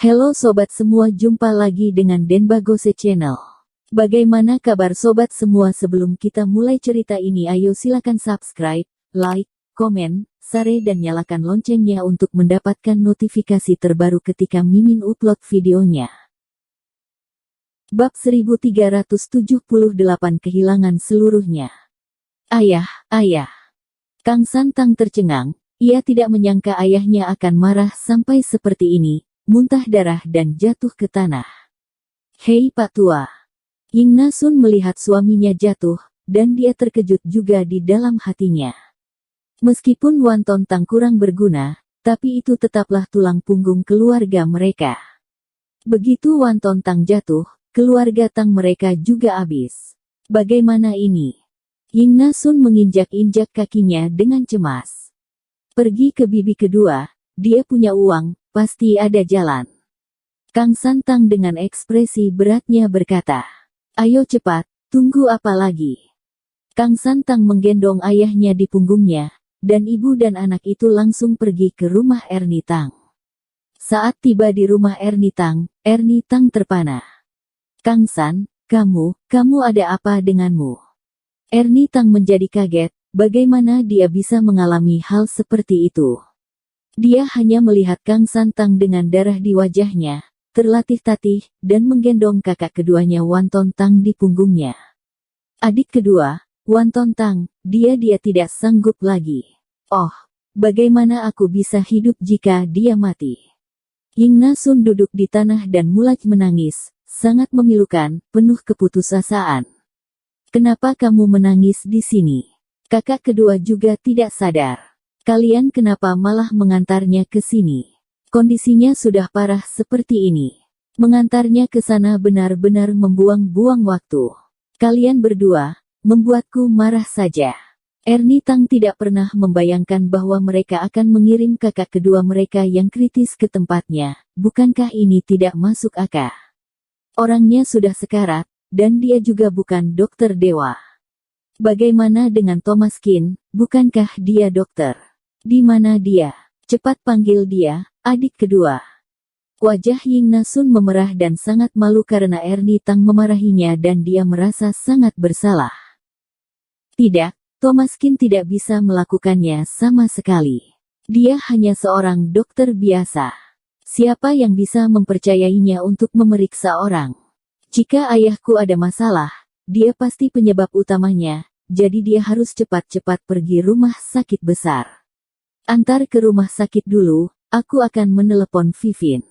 Halo sobat semua, jumpa lagi dengan Denbagose Channel. Bagaimana kabar sobat semua? Sebelum kita mulai cerita ini, ayo silakan subscribe, like, komen, share dan nyalakan loncengnya untuk mendapatkan notifikasi terbaru ketika Mimin upload videonya. Bab 1378, kehilangan seluruhnya. Ayah. Kang Santang tercengang. Ia tidak menyangka ayahnya akan marah sampai seperti ini, muntah darah dan jatuh ke tanah. Hei Pak Tua. Ying Nasun melihat suaminya jatuh, dan dia terkejut juga di dalam hatinya. Meskipun Wan Tontang kurang berguna, tapi itu tetaplah tulang punggung keluarga mereka. Begitu Wan Tontang jatuh, keluarga Tang mereka juga habis. Bagaimana ini? Ying Nasun menginjak-injak kakinya dengan cemas. Pergi ke bibi kedua, dia punya uang, pasti ada jalan. Kang Santang dengan ekspresi beratnya berkata, ayo cepat, tunggu apa lagi? Kang Santang menggendong ayahnya di punggungnya, dan ibu dan anak itu langsung pergi ke rumah Erni Tang. Saat tiba di rumah Erni Tang terpana. Kang San, kamu ada apa denganmu? Erni Tang menjadi kaget. Bagaimana dia bisa mengalami hal seperti itu? Dia hanya melihat Kang Santang dengan darah di wajahnya, terlatih-tatih, dan menggendong kakak keduanya Wan Tontang di punggungnya. Adik kedua, Wan Tontang, dia tidak sanggup lagi. Oh, bagaimana aku bisa hidup jika dia mati? Ying Nasun duduk di tanah dan mulai menangis, sangat memilukan, penuh keputusasaan. Kenapa kamu menangis di sini? Kakak kedua juga tidak sadar. Kalian kenapa malah mengantarnya ke sini? Kondisinya sudah parah seperti ini. Mengantarnya ke sana benar-benar membuang-buang waktu. Kalian berdua membuatku marah saja. Erni Tang tidak pernah membayangkan bahwa mereka akan mengirim kakak kedua mereka yang kritis ke tempatnya. Bukankah ini tidak masuk akal? Orangnya sudah sekarat, dan dia juga bukan dokter dewa. Bagaimana dengan Thomas Qin, bukankah dia dokter? Di mana dia? Cepat panggil dia, adik kedua. Wajah Ying Nasun memerah dan sangat malu karena Erni Tang memarahinya dan dia merasa sangat bersalah. Tidak, Thomas Qin tidak bisa melakukannya sama sekali. Dia hanya seorang dokter biasa. Siapa yang bisa mempercayainya untuk memeriksa orang? Jika ayahku ada masalah, dia pasti penyebab utamanya, jadi dia harus cepat-cepat pergi rumah sakit besar. Antar ke rumah sakit dulu, aku akan menelepon Vivin.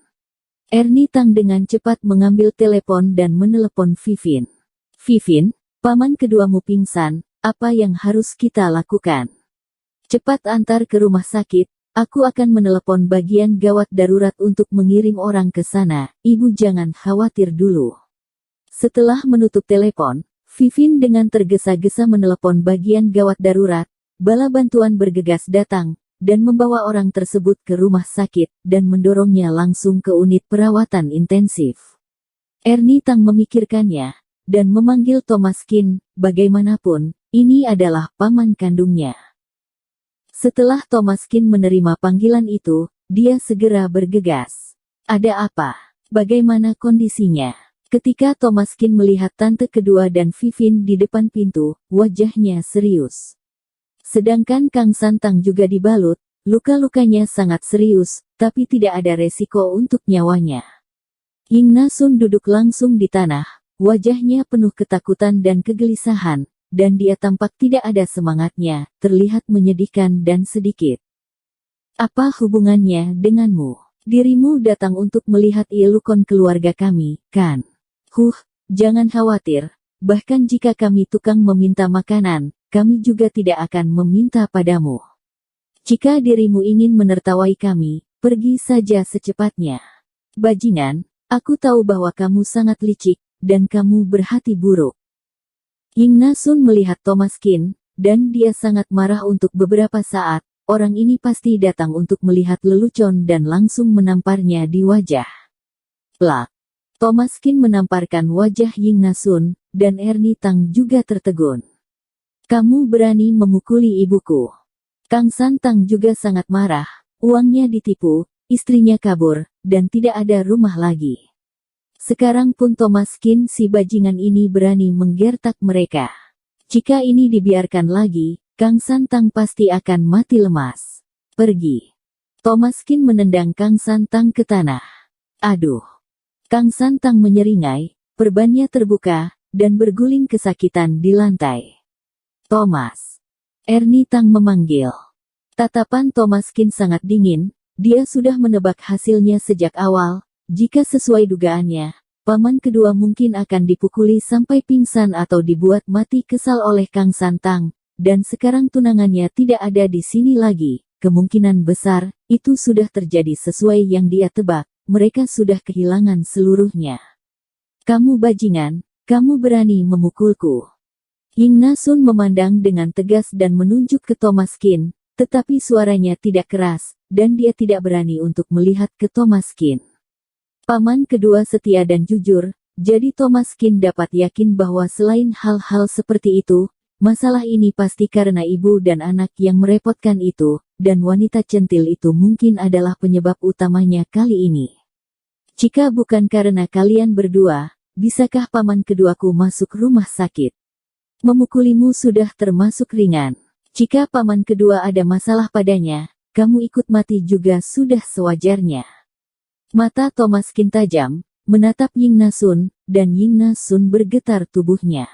Erni Tang dengan cepat mengambil telepon dan menelepon Vivin. Vivin, paman keduamu pingsan, apa yang harus kita lakukan? Cepat antar ke rumah sakit, aku akan menelepon bagian gawat darurat untuk mengirim orang ke sana, ibu jangan khawatir dulu. Setelah menutup telepon, Vivin dengan tergesa-gesa menelepon bagian gawat darurat, bala bantuan bergegas datang, dan membawa orang tersebut ke rumah sakit, dan mendorongnya langsung ke unit perawatan intensif. Erni Tang memikirkannya, dan memanggil Thomas Qin, bagaimanapun, ini adalah paman kandungnya. Setelah Thomas Qin menerima panggilan itu, dia segera bergegas. Ada apa? Bagaimana kondisinya? Ketika Thomas Qin melihat tante kedua dan Vivin di depan pintu, wajahnya serius. Sedangkan Kang Santang juga dibalut, luka-lukanya sangat serius, tapi tidak ada resiko untuk nyawanya. Ying Nasun duduk langsung di tanah, wajahnya penuh ketakutan dan kegelisahan, dan dia tampak tidak ada semangatnya, terlihat menyedihkan dan sedikit. Apa hubungannya denganmu? Dirimu datang untuk melihat ilukon keluarga kami, kan? Jangan khawatir, bahkan jika kami tukang meminta makanan, kami juga tidak akan meminta padamu. Jika dirimu ingin menertawai kami, pergi saja secepatnya. Bajingan, aku tahu bahwa kamu sangat licik, dan kamu berhati buruk. Ying Nasun melihat Thomas Qin, dan dia sangat marah untuk beberapa saat, orang ini pasti datang untuk melihat lelucon dan langsung menamparnya di wajah. Plak. Thomas Qin menamparkan wajah Ying Nasun, dan Erni Tang juga tertegun. Kamu berani memukuli ibuku. Kang Santang juga sangat marah, uangnya ditipu, istrinya kabur, dan tidak ada rumah lagi. Sekarang pun Thomaskin si bajingan ini berani menggertak mereka. Jika ini dibiarkan lagi, Kang Santang pasti akan mati lemas. Pergi. Thomaskin menendang Kang Santang ke tanah. Aduh. Kang Santang menyeringai, perbannya terbuka, dan berguling kesakitan di lantai. Thomas. Ernie Tang memanggil. Tatapan Thomaskin sangat dingin, dia sudah menebak hasilnya sejak awal. Jika sesuai dugaannya, paman kedua mungkin akan dipukuli sampai pingsan atau dibuat mati kesal oleh Kang Santang, dan sekarang tunangannya tidak ada di sini lagi. Kemungkinan besar, itu sudah terjadi sesuai yang dia tebak, mereka sudah kehilangan seluruhnya. Kamu bajingan, kamu berani memukulku. Ying Na Sun memandang dengan tegas dan menunjuk ke Thomaskin, tetapi suaranya tidak keras, dan dia tidak berani untuk melihat ke Thomaskin. Paman kedua setia dan jujur, jadi Thomaskin dapat yakin bahwa selain hal-hal seperti itu, masalah ini pasti karena ibu dan anak yang merepotkan itu, dan wanita centil itu mungkin adalah penyebab utamanya kali ini. Jika bukan karena kalian berdua, bisakah paman keduaku masuk rumah sakit? Memukulimu sudah termasuk ringan. Jika paman kedua ada masalah padanya, kamu ikut mati juga sudah sewajarnya. Mata Thomaskin tajam, menatap Ying Na Sun, dan Ying Na Sun bergetar tubuhnya.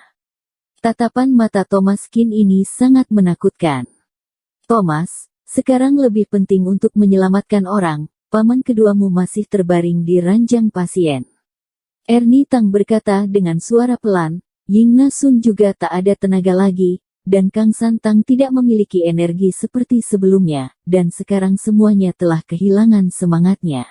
Tatapan mata Thomaskin ini sangat menakutkan. Thomas, sekarang lebih penting untuk menyelamatkan orang, paman keduamu masih terbaring di ranjang pasien. Ernie Tang berkata dengan suara pelan, Ying Na Sun juga tak ada tenaga lagi, dan Kang Santang tidak memiliki energi seperti sebelumnya, dan sekarang semuanya telah kehilangan semangatnya.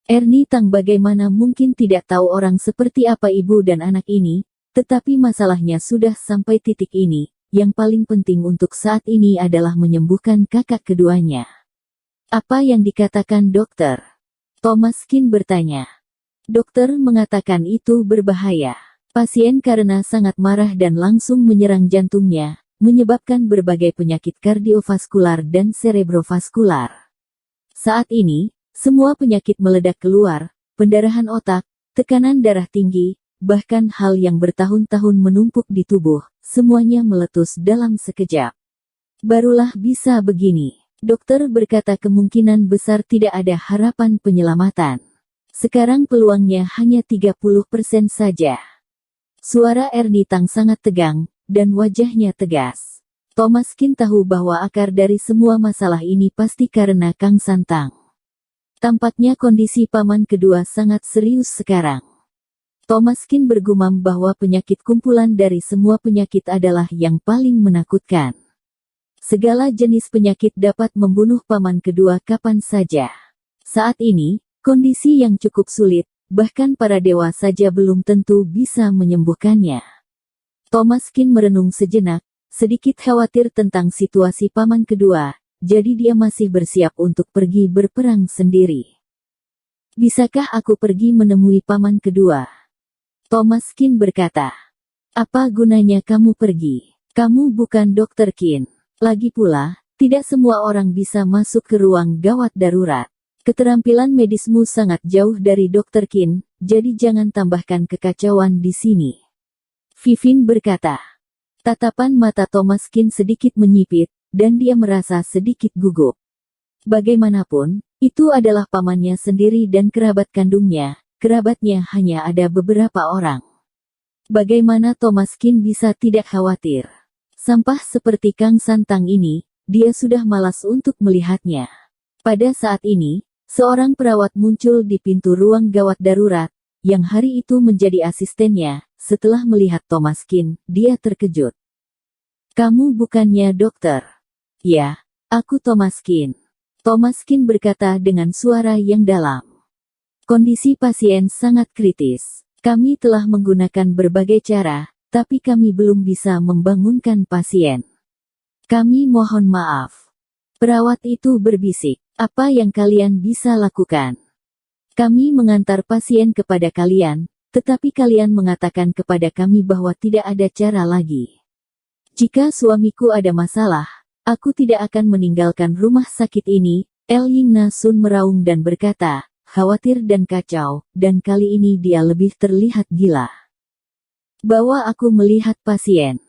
Ernie Tang bagaimana mungkin tidak tahu orang seperti apa ibu dan anak ini, tetapi masalahnya sudah sampai titik ini, yang paling penting untuk saat ini adalah menyembuhkan kakak keduanya. Apa yang dikatakan dokter? Thomaskin bertanya. Dokter mengatakan itu berbahaya. Pasien karena sangat marah dan langsung menyerang jantungnya, menyebabkan berbagai penyakit kardiovaskular dan cerebrovaskular. Saat ini, semua penyakit meledak keluar, pendarahan otak, tekanan darah tinggi, bahkan hal yang bertahun-tahun menumpuk di tubuh, semuanya meletus dalam sekejap. Barulah bisa begini. Dokter berkata kemungkinan besar tidak ada harapan penyelamatan. Sekarang peluangnya hanya 30% saja. Suara Ernie Tang sangat tegang, dan wajahnya tegas. Thomaskin tahu bahwa akar dari semua masalah ini pasti karena Kang Santang. Tampaknya kondisi paman kedua sangat serius sekarang. Thomaskin bergumam bahwa penyakit kumpulan dari semua penyakit adalah yang paling menakutkan. Segala jenis penyakit dapat membunuh paman kedua kapan saja. Saat ini, kondisi yang cukup sulit, bahkan para dewa saja belum tentu bisa menyembuhkannya. Thomaskin merenung sejenak, sedikit khawatir tentang situasi paman kedua, jadi dia masih bersiap untuk pergi berperang sendiri. Bisakah aku pergi menemui paman kedua? Thomaskin berkata. Apa gunanya kamu pergi? Kamu bukan Dr. Qin. Lagi pula, tidak semua orang bisa masuk ke ruang gawat darurat. Keterampilan medismu sangat jauh dari Dr. Qin, jadi jangan tambahkan kekacauan di sini. Vivin berkata. Tatapan mata Thomaskin sedikit menyipit, dan dia merasa sedikit gugup. Bagaimanapun, itu adalah pamannya sendiri dan kerabat kandungnya, kerabatnya hanya ada beberapa orang. Bagaimana Thomaskin bisa tidak khawatir? Sampah seperti Kang Santang ini, dia sudah malas untuk melihatnya. Pada saat ini, seorang perawat muncul di pintu ruang gawat darurat, yang hari itu menjadi asistennya. Setelah melihat Thomaskin, dia terkejut. Kamu bukannya dokter? Ya, aku Thomaskin. Thomaskin berkata dengan suara yang dalam. Kondisi pasien sangat kritis. Kami telah menggunakan berbagai cara, tapi kami belum bisa membangunkan pasien. Kami mohon maaf. Perawat itu berbisik. Apa yang kalian bisa lakukan? Kami mengantar pasien kepada kalian, tetapi kalian mengatakan kepada kami bahwa tidak ada cara lagi. Jika suamiku ada masalah, aku tidak akan meninggalkan rumah sakit ini. Ying Na Sun meraung dan berkata, khawatir dan kacau, dan kali ini dia lebih terlihat gila. Bawa aku melihat pasien.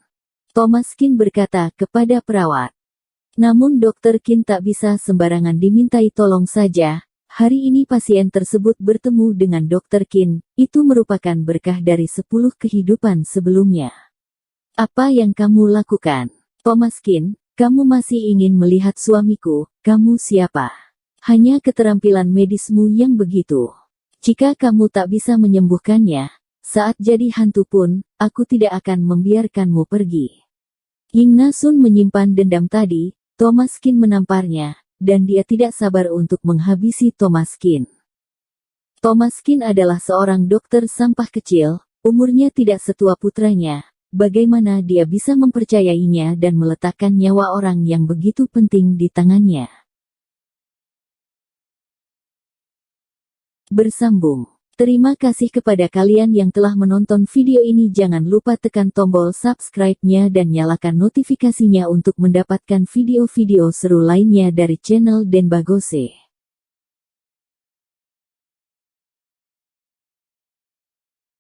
Thomas Qin berkata kepada perawat. Namun Dr. Qin tak bisa sembarangan dimintai tolong saja. Hari ini pasien tersebut bertemu dengan Dr. Qin, itu merupakan berkah dari 10 kehidupan sebelumnya. Apa yang kamu lakukan? Thomas Qin, kamu masih ingin melihat suamiku, kamu siapa? Hanya keterampilan medismu yang begitu. Jika kamu tak bisa menyembuhkannya, saat jadi hantu pun, aku tidak akan membiarkanmu pergi. Ying Na Sun menyimpan dendam tadi, Thomas Qin menamparnya, dan dia tidak sabar untuk menghabisi Thomas Qin. Thomas Qin adalah seorang dokter sampah kecil, umurnya tidak setua putranya. Bagaimana dia bisa mempercayainya dan meletakkan nyawa orang yang begitu penting di tangannya? Bersambung. Terima kasih kepada kalian yang telah menonton video ini. Jangan lupa tekan tombol subscribe-nya dan nyalakan notifikasinya untuk mendapatkan video-video seru lainnya dari channel Denbagose.